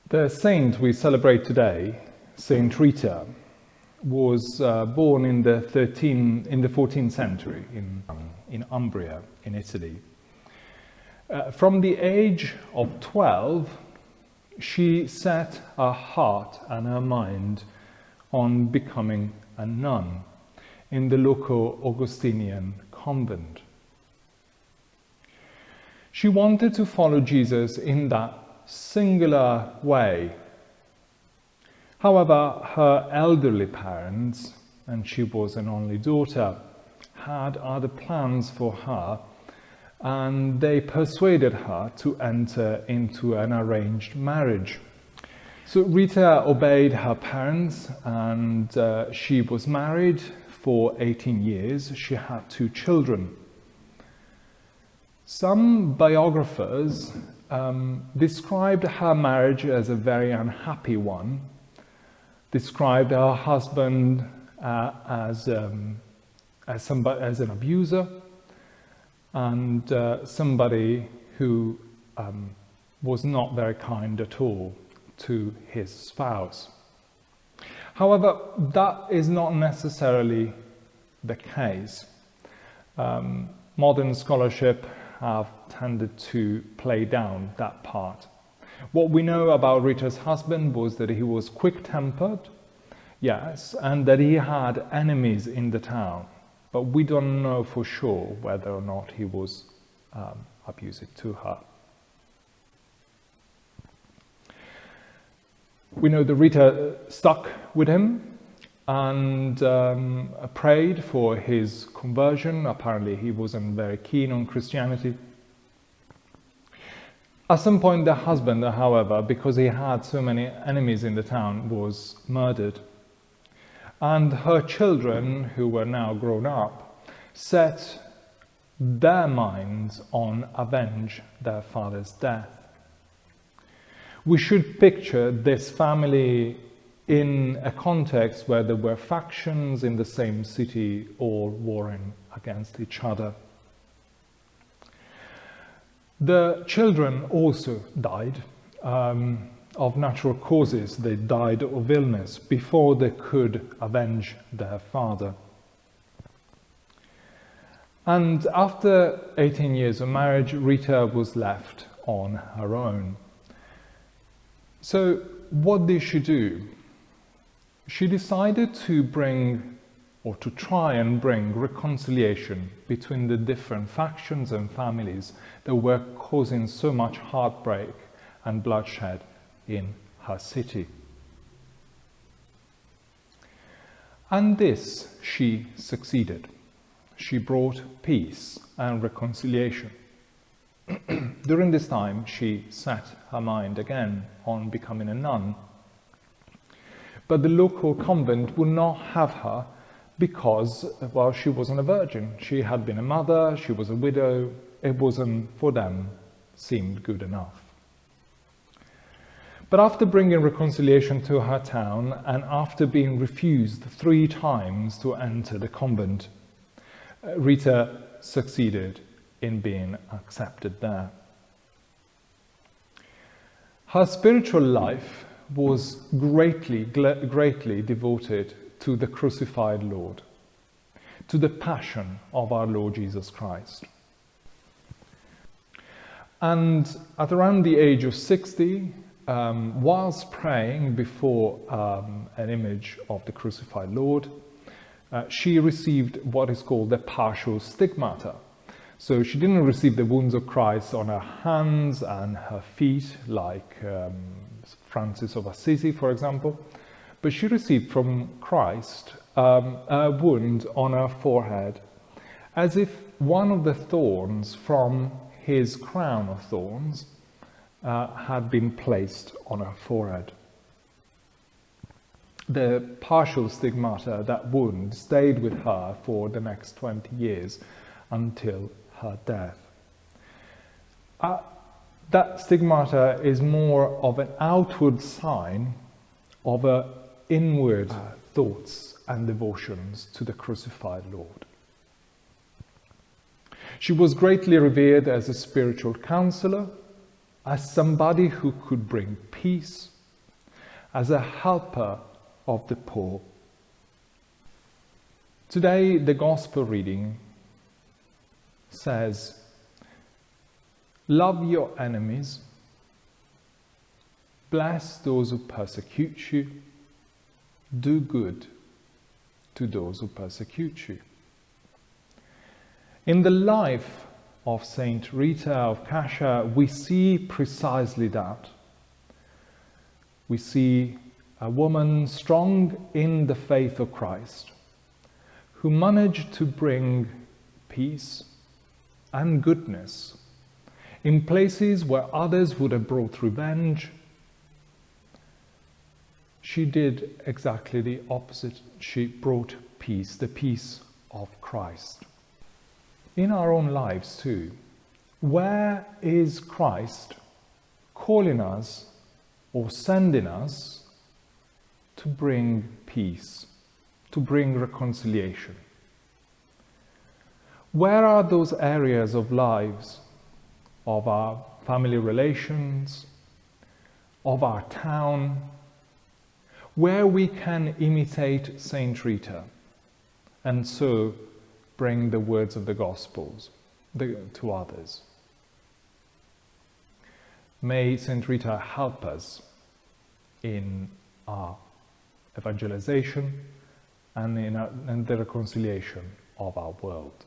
The saint we celebrate today, Saint Rita, was born in the 14th century in Umbria, in Italy. From the age of 12, she set her heart and her mind on becoming a nun in the local Augustinian convent. She wanted to follow Jesus in that singular way. However, her elderly parents, and she was an only daughter, had other plans for her, and they persuaded her to enter into an arranged marriage. So Rita obeyed her parents, and she was married for 18 years. She had 2 children. Some biographers described her marriage as a very unhappy one, described her husband as an abuser, and somebody who was not very kind at all to his spouse. However, that is not necessarily the case. Modern scholarship have tended to play down that part. What we know about Rita's husband was that he was quick-tempered, yes, and that he had enemies in the town, but we don't know for sure whether or not he was abusive to her. We know that Rita stuck with him and prayed for his conversion. Apparently he wasn't very keen on Christianity. At some point the husband, however, because he had so many enemies in the town, was murdered. And her children, who were now grown up, set their minds on avenge their father's death. We should picture this family in a context where there were factions in the same city all warring against each other. The children also died of natural causes. They died of illness before they could avenge their father. And after 18 years of marriage, Rita was left on her own. So what did she do? She decided to try and bring reconciliation between the different factions and families that were causing so much heartbreak and bloodshed in her city. And this she succeeded. She brought peace and reconciliation. During this time, she set her mind again on becoming a nun. But the local convent would not have her because, well, she wasn't a virgin. She had been a mother, she was a widow. It wasn't, for them, seemed good enough. But after bringing reconciliation to her town, and after being refused 3 times to enter the convent, Rita succeeded in being accepted there. Her spiritual life was greatly devoted to the crucified Lord, to the passion of our Lord Jesus Christ. And at around the age of 60, whilst praying before an image of the crucified Lord, she received what is called the partial stigmata. So she didn't receive the wounds of Christ on her hands and her feet like Francis of Assisi, for example, but she received from Christ a wound on her forehead, as if one of the thorns from his crown of thorns had been placed on her forehead. The partial stigmata, that wound, stayed with her for the next 20 years until her death. That stigmata is more of an outward sign of her inward thoughts and devotions to the crucified Lord. She was greatly revered as a spiritual counselor, as somebody who could bring peace as a helper of the poor. Today, the Gospel reading says, "Love your enemies, bless those who persecute you, do good to those who persecute you." In the life of Saint Rita of Cascia, we see precisely that. We see a woman strong in the faith of Christ, who managed to bring peace and goodness in places where others would have brought revenge. She did exactly the opposite. She brought peace, the peace of Christ. In our own lives too, where is Christ calling us or sending us to bring peace, to bring reconciliation? Where are those areas of lives, of our family relations, of our town, where we can imitate Saint Rita and so bring the words of the Gospels to others? May Saint Rita help us in our evangelization and in the reconciliation of our world.